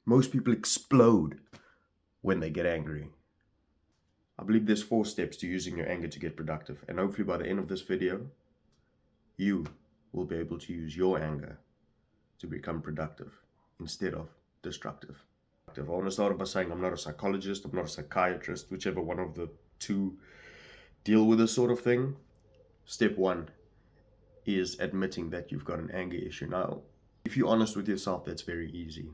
Most people explode when they get angry. I believe there's 4 steps to using your anger to get productive. And hopefully by the end of this video, you will be able to use your anger to become productive instead of destructive. I want to start off by saying I'm not a psychologist, I'm not a psychiatrist, whichever one of the two deal with this sort of thing. Step 1 is admitting that you've got an anger issue. Now, if you're honest with yourself, that's very easy.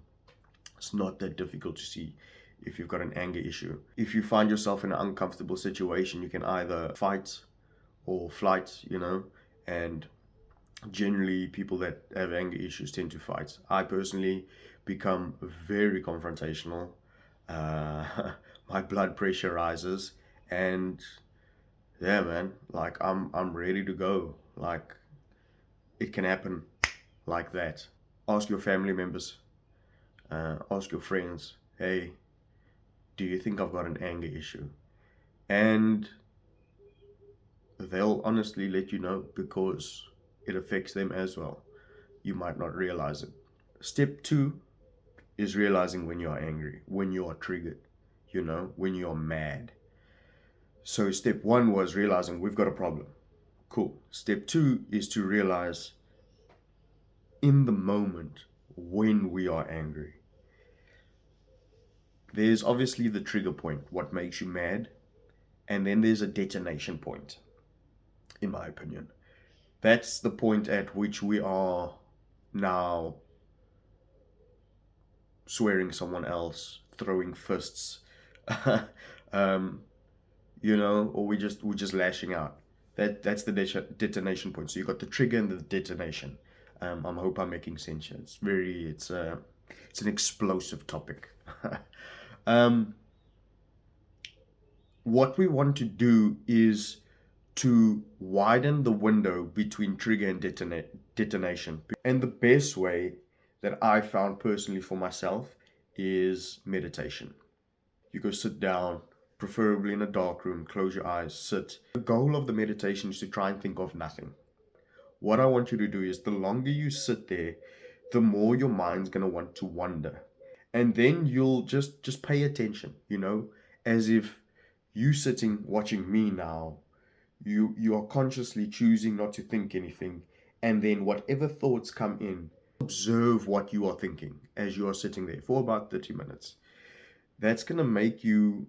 It's not that difficult to see if you've got an anger issue. If you find yourself in an uncomfortable situation, you can either fight or flight, and generally people that have anger issues tend to fight. I personally become very confrontational. My blood pressure rises, and yeah, man, like I'm ready to go. Like, it can happen like that. Ask your family members, ask your friends, hey, do you think I've got an anger issue? And they'll honestly let you know, because it affects them as well. You might not realize it. Step 2 is realizing when you're angry, when you are triggered, when you're mad. So step 1 was realizing we've got a problem. Cool. Step 2 is to realize in the moment when we are angry. There's obviously the trigger point, what makes you mad, and then there's a detonation point, in my opinion. That's the point at which we are now swearing someone else, throwing fists, or we're just lashing out. That's the detonation point. So you got the trigger and the detonation. I hope I'm making sense here. It's an explosive topic. What we want to do is to widen the window between trigger and detonation. And the best way that I found personally for myself is meditation. You go sit down, preferably in a dark room, close your eyes, sit. The goal of the meditation is to try and think of nothing. What I want you to do is, the longer you sit there, the more your mind's going to want to wander. And then you'll just pay attention, as if you sitting watching me now, you are consciously choosing not to think anything. And then whatever thoughts come in, observe what you are thinking as you are sitting there for about 30 minutes. That's going to make you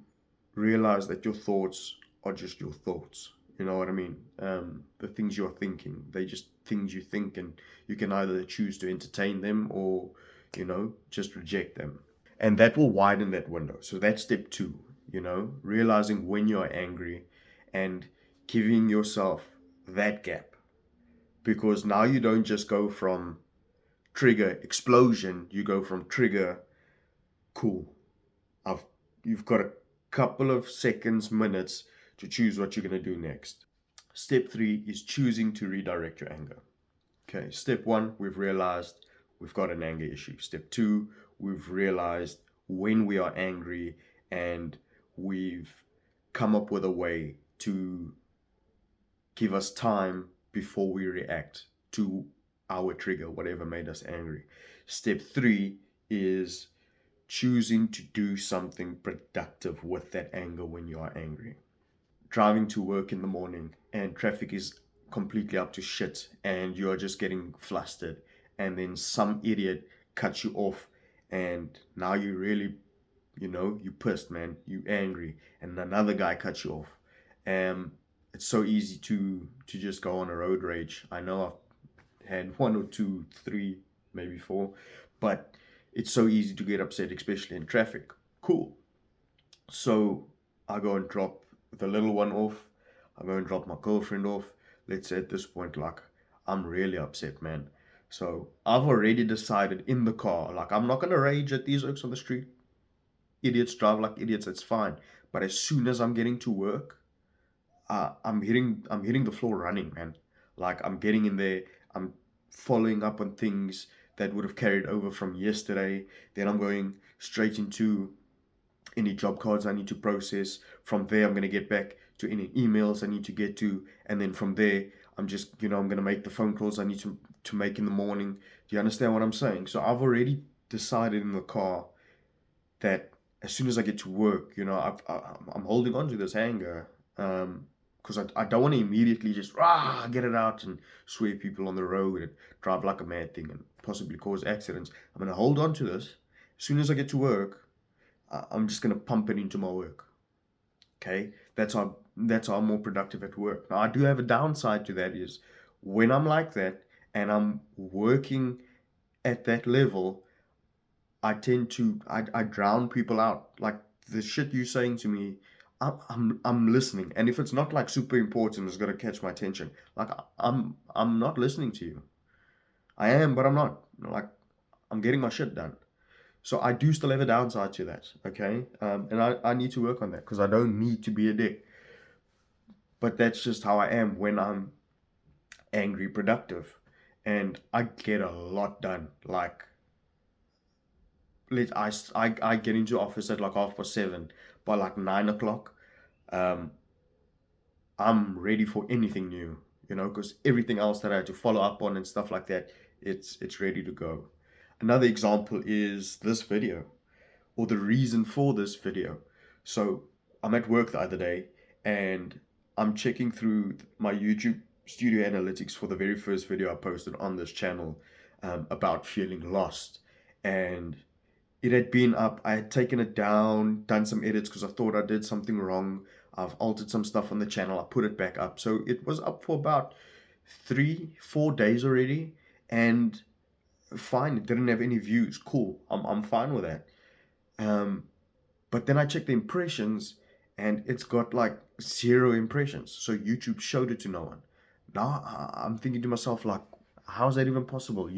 realize that your thoughts are just your thoughts. You know what I mean? The things you're thinking, they just things you think, and you can either choose to entertain them or, just reject them. And that will widen that window. So that's step 2, realizing when you're angry and giving yourself that gap. Because now you don't just go from trigger, explosion, you go from trigger, cool. You've got a couple of seconds, minutes to choose what you're going to do next. Step 3 is choosing to redirect your anger. Okay, step 1, we've realized we've got an anger issue. Step 2, we've realized when we are angry, and we've come up with a way to give us time before we react to our trigger, whatever made us angry. Step 3 is choosing to do something productive with that anger when you are angry. Driving to work in the morning and traffic is completely up to shit and you're just getting flustered, and then some idiot cuts you off, and now you really, you pissed, man, you angry, and another guy cuts you off. It's so easy to just go on a road rage. I know I've had 1 or 2, 3, maybe 4, but it's so easy to get upset, especially in traffic. Cool. So I go and drop the little one off. I go and drop my girlfriend off. Let's say at this point, like, I'm really upset, man. So I've already decided in the car, like, I'm not going to rage at these oaks on the street. Idiots drive like idiots, that's fine. But as soon as I'm getting to work, I'm hitting the floor running, man. Like, I'm getting in there, I'm following up on things that would have carried over from yesterday. Then I'm going straight into any job cards I need to process. From there, I'm going to get back to any emails I need to get to. And then from there, I'm just, I'm going to make the phone calls I need to make in the morning. Do you understand what I'm saying? So I've already decided in the car, that as soon as I get to work, I'm holding on to this anger, because I don't want to immediately just get it out and swear people on the road and drive like a mad thing and possibly cause accidents. I'm going to hold on to this. As soon as I get to work, I'm just going to pump it into my work. Okay, that's how I'm more productive at work. Now I do have a downside to that, is when I'm like that and I'm working at that level, I drown people out. Like the shit you saying to me, I'm listening, and if it's not like super important, it's gonna catch my attention. Like I'm not listening to you. I am, but I'm not. Like I'm getting my shit done. So I do still have a downside to that. Okay, and I need to work on that because I don't need to be a dick. But that's just how I am when I'm angry productive, and I get a lot done. Like I get into office at like 7:30. By like 9 o'clock, um, I'm ready for anything new, because everything else that I had to follow up on and stuff like that, it's ready to go. Another example is this video, or the reason for this video. So I'm at work the other day and I'm checking through my YouTube studio analytics for the very first video I posted on this channel, about feeling lost. And it had been up. I had taken it down, done some edits because I thought I did something wrong. I've altered some stuff on the channel. I put it back up. So it was up for about 3, 4 days already. And fine, it didn't have any views. Cool. I'm fine with that. Um, but then I checked the impressions and it's got like 0 impressions. So YouTube showed it to no one. Now I'm thinking to myself, like, how is that even possible?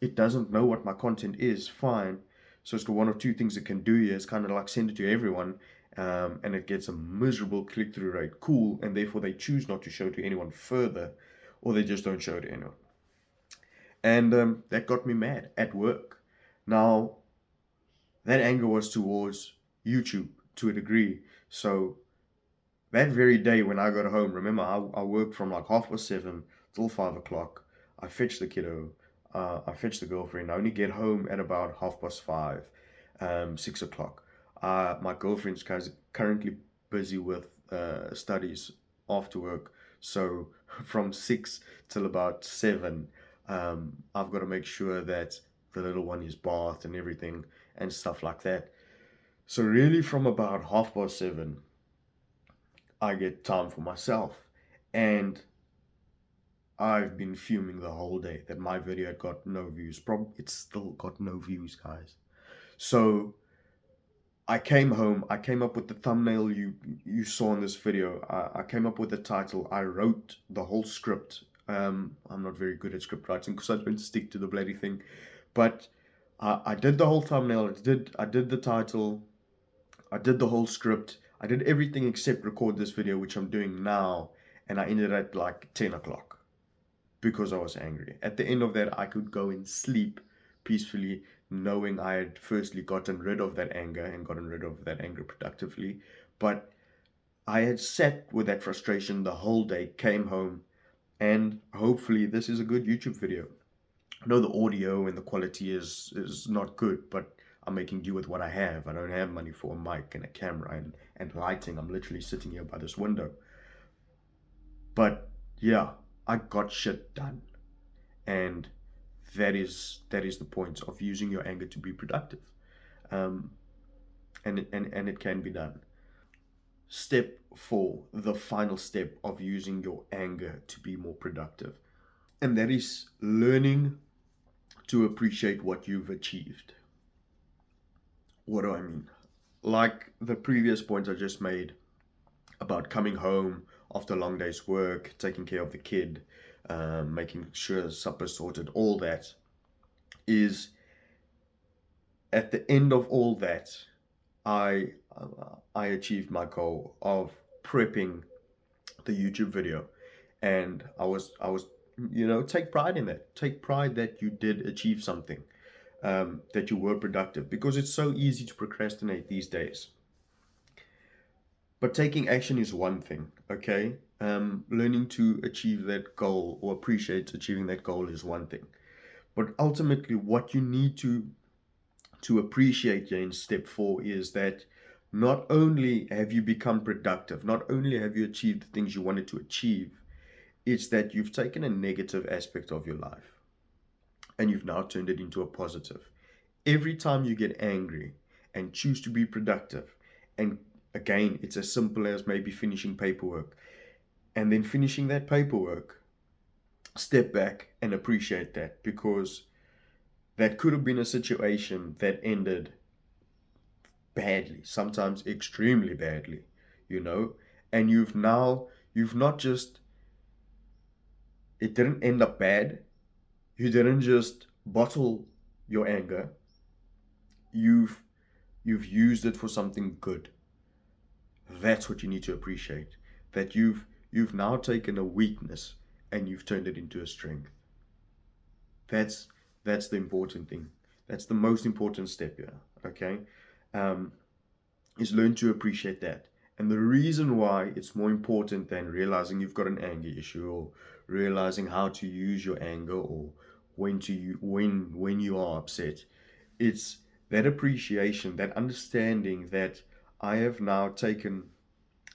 It doesn't know what my content is. Fine. So it's got one of two things it can do here. It's kind of like send it to everyone, and it gets a miserable click through rate. Cool. And therefore they choose not to show it to anyone further, or they just don't show it to anyone. And that got me mad at work. Now, that anger was towards YouTube to a degree. So that very day when I got home, remember I worked from like 7:30 till 5 o'clock. I fetched the kiddo, I fetched the girlfriend. I only get home at about 5:30, 6 o'clock. My girlfriend's currently busy with studies after work, so from 6 till about 7, I've got to make sure that the little one is bathed and everything and stuff like that. So really, from about 7:30, I get time for myself. And I've been fuming the whole day that my video had got no views. Probably it's still got no views, guys. So I came home. I came up with the thumbnail you saw in this video. I came up with the title. I wrote the whole script. I'm not very good at script writing because I don't stick to the bloody thing. But I did the whole thumbnail. I did the title. I did the whole script. I did everything except record this video, which I'm doing now. And I ended at like 10 o'clock because I was angry. At the end of that, I could go and sleep peacefully, knowing I had firstly gotten rid of that anger and gotten rid of that anger productively. But I had sat with that frustration the whole day, came home, and hopefully this is a good YouTube video. I know the audio and the quality is not good, but I'm making do with what I have. I don't have money for a mic and a camera and lighting. I'm literally sitting here by this window. But yeah, I got shit done. And that is the point of using your anger to be productive. Um, and it can be done. Step 4, the final step of using your anger to be more productive. And that is learning to appreciate what you've achieved. What do I mean? Like the previous points I just made about coming home after a long day's work, taking care of the kid, making sure supper's sorted, all that is at the end of all that, I achieved my goal of prepping the YouTube video, and I was take pride in that. Take pride that you did achieve something, that you were productive, because it's so easy to procrastinate these days. But taking action is one thing, okay? Learning to achieve that goal or appreciate achieving that goal is one thing. But ultimately, what you need to to appreciate you in step 4 is that not only have you become productive, not only have you achieved the things you wanted to achieve, it's that you've taken a negative aspect of your life and you've now turned it into a positive. Every time you get angry and choose to be productive, and again, it's as simple as maybe finishing paperwork, and then finishing that paperwork, step back and appreciate that, because that could have been a situation that ended badly, sometimes extremely badly, you know, and you've not just, it didn't end up bad. You didn't just bottle your anger. You've you've used it for something good. That's what you need to appreciate. That you've now taken a weakness and you've turned it into a strength. That's that's the important thing. That's the most important step here. Okay, um, is learn to appreciate that. And the reason why it's more important than realizing you've got an anger issue, or realizing how to use your anger, or when you are upset, it's that appreciation, that understanding that I have now taken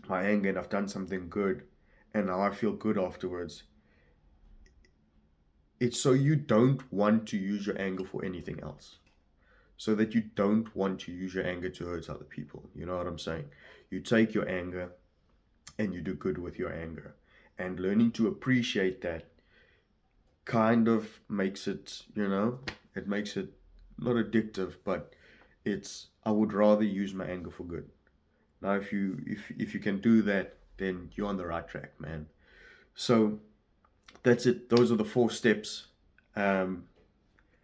my anger and I've done something good, and now I feel good afterwards. It's so you don't want to use your anger for anything else. So that you don't want to use your anger to hurt other people. You know what I'm saying? You take your anger and you do good with your anger. And learning to appreciate that kind of makes it, it makes it not addictive, but it's, I would rather use my anger for good. Now, if you can do that, then you're on the right track, man. So that's it. Those are the 4 steps. Um,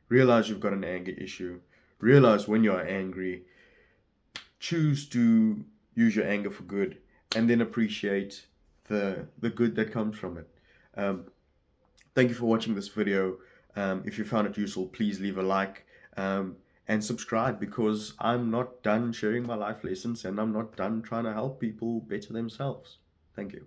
Realize you've got an anger issue. Realize when you're angry. Choose to use your anger for good, and then appreciate the good that comes from it. Um, Thank you for watching this video. If you found it useful, please leave a like, and subscribe, because I'm not done sharing my life lessons, and I'm not done trying to help people better themselves. Thank you.